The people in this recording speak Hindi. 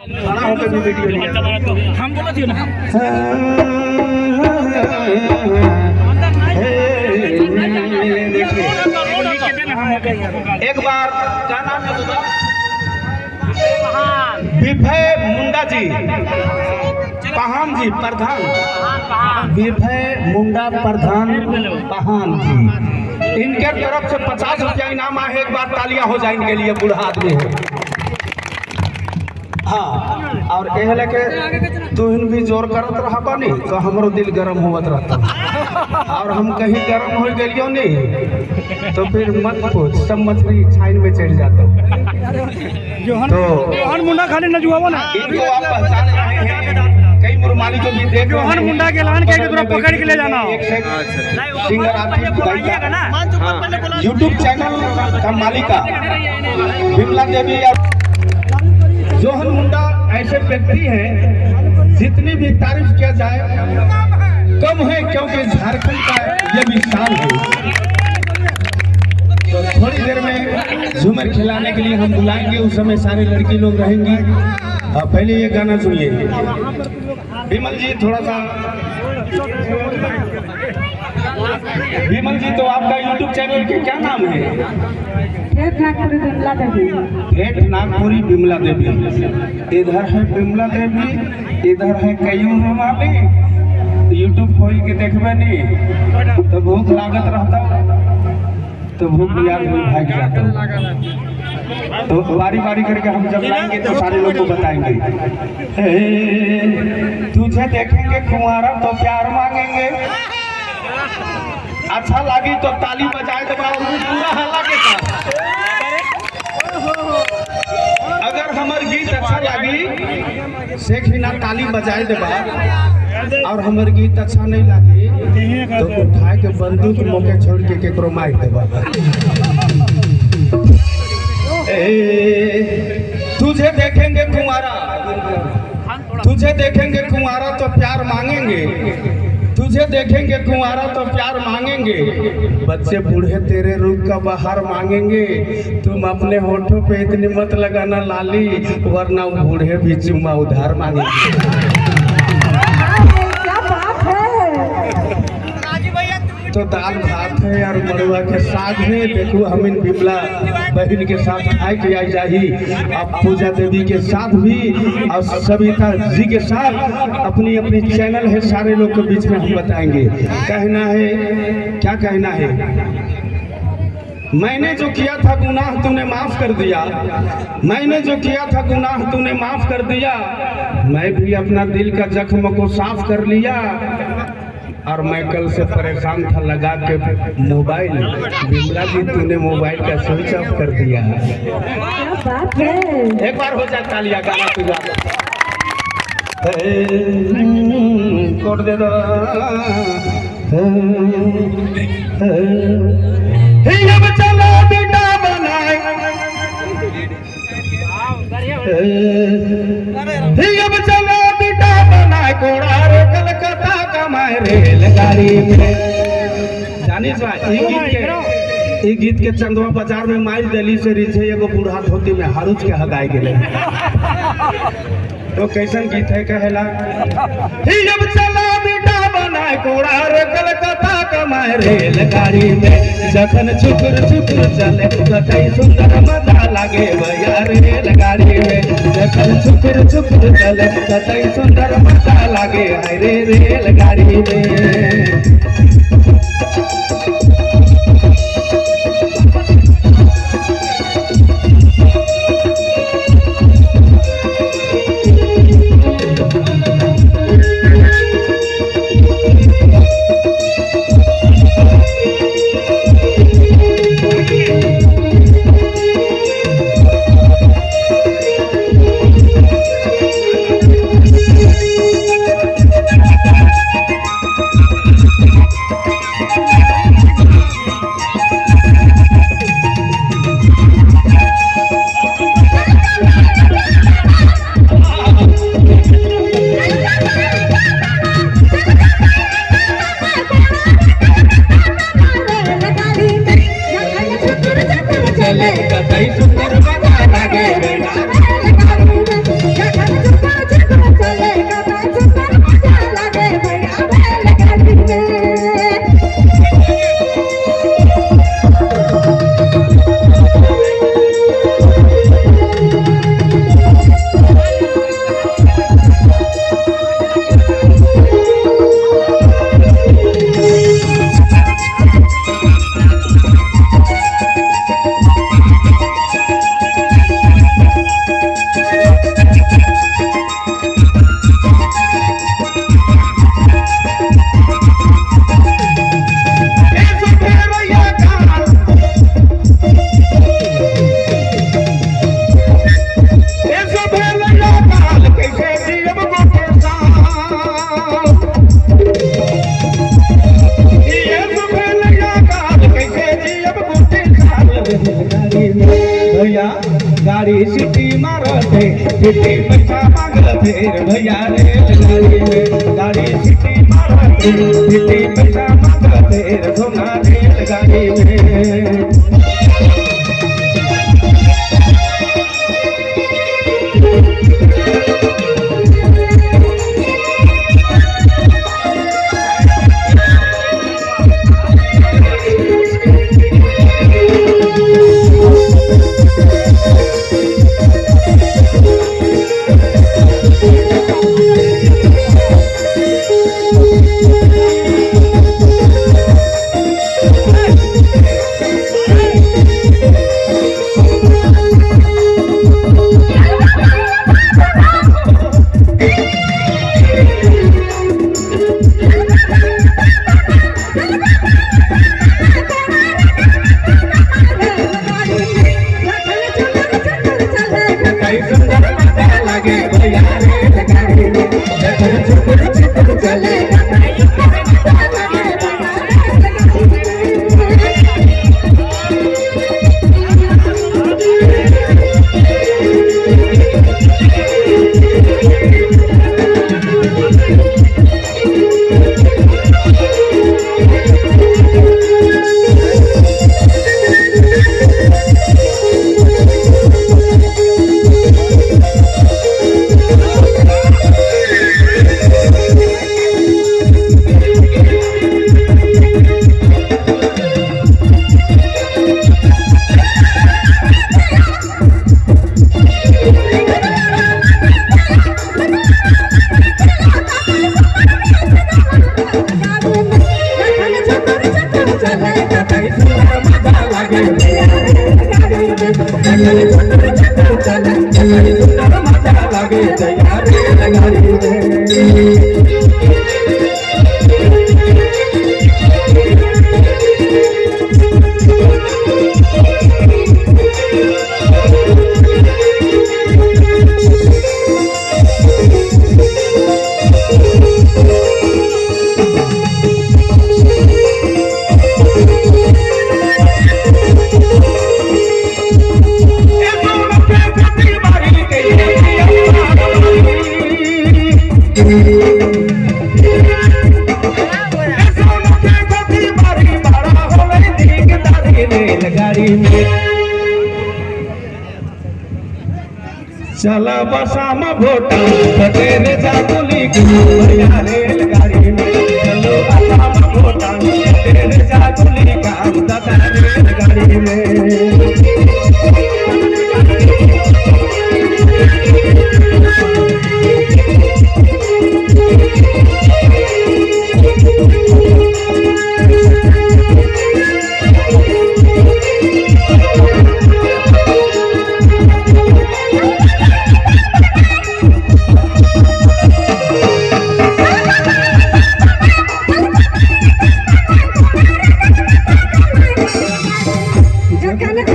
हम बोला थी ना एक बार क्या नाम है विभय मुंडा जी, पहान जी प्रधान, विभय मुंडा प्रधान पहान जी, इनके तरफ से 50 रुपया इनाम है। एक बार तालियां हो जाए इनके लिए, बूढ़ा आदमी है। हाँ, और यह लेके तुहिन भी जोर करत रहा पानी तो हमरो दिल गरम होवत रहता, और हम कहीं गरम हो गलियो नहीं तो फिर मत पूछ, सब मछली छाइन में चढ़ जाता। तो जोहन मुंडा खाली नजुआवा ना, इनको आप पहचान रहे हैं, कई मुरमाली को भी देख जोहन मुंडा के लान के तुरंत पकड़ के ले जाना। सिंगर यूट्यूब चैनल का मालिका विमला देवी या जोहन मुंडा ऐसे व्यक्ति हैं जितनी भी तारीफ किया जाए कम है, क्योंकि झारखंड का ये भी शान है। तो थोड़ी देर में झूमर खिलाने के लिए हम बुलाएंगे, उस समय सारे लड़की लोग रहेंगी। पहले ये गाना सुनिए विमल जी, थोड़ा सा। विमल जी, तो आपका यूट्यूब चैनल के क्या नाम है? ठेठ नागपुरी बिमला देवी। ठेठ नागपुरी बिमला देवी। इधर है बिमला देवी, इधर है कयूर वाली। यूट्यूब खोल के देखबे नहीं तो भूख लागत रहता, तो भूख याद में भाग जाता। तो बारी बारी करके हम जब लाएंगे तो सारे लोग को बताएंगे। तुझे देखेंगे कुंवारा तो प्यार मांगेंगे, अच्छा लगी तो ताली बजाए देगा और पूरा हल्ला के साथ। अगर हमार गीत अच्छा लगी सेखिना ताली बजाए देगा, और हमार गीत अच्छा नहीं लगी तो उठा के बंदूक मौके छोड़ के केकरो मार देगा। तुझे देखेंगे कुंवारा, तुझे देखेंगे कुंवारा तो प्यार मांगेंगे, तुझे देखेंगे कुंवारा तो प्यार मांगेंगे, बच्चे बूढ़े तेरे रूप का बाहर मांगेंगे। तुम अपने होठों पे इतनी मत लगाना लाली, वरना बूढ़े भी चुम्मा उधार मांगेंगे। क्या बात है। तो दाल भात है और मड़ुआ के साग है। देखो हम इन बिमला बहन के साथ खाए के आई जाही, अब पूजा देवी के साथ भी और सविता जी के साथ अपनी अपनी चैनल है, सारे लोग के बीच में हम बताएंगे। कहना है, क्या कहना है? मैंने जो किया था गुनाह तूने माफ कर दिया, मैंने जो किया था गुनाह तूने माफ कर दिया, मैं भी अपना दिल का जख्म को साफ कर लिया। और मैं कल से परेशान था लगा के मोबाइल, बिमला जी तूने मोबाइल का स्विच ऑफ कर दिया। क्या बात है। एक बार हो जाए तालियां, गाना पूजा कोट दे दो। अब चलो बेटा बनाए, अब चलो बेटा बनाए कोड़ा रे कलकत्ता कमाए रेलगाड़ी में। जानी ये गीत के चंदवा बाजार में माइल दिल्ली से रिझे एगो बूढ़ा धोती में हारूच के हगाए गेले। तो कैसन गीत है कहला? अब चला बेटा बनाए कोड़ा रे कलकत्ता कमाए रेलगाड़ी में, जखन छुकुर छुकुर चले कतई सुंदर मजा लागे भैया रेलगाड़ी में, जखन छुकुर छुकुर चले कतई सुंदर मजा लागे हाय रे रेलगाड़ी में। थे सिटी पैसा मांगते भैया रेलगाड़ी में गाड़ी सिटी मारते सिटी पैसा मांगते सोना रेलगाड़ी में चला बसा में भोटा तेरे जागुली बढ़िया रेलगाड़ी में चलो बसा में भोटा तेरे जागुली काम दादा रेलगाड़ी में Can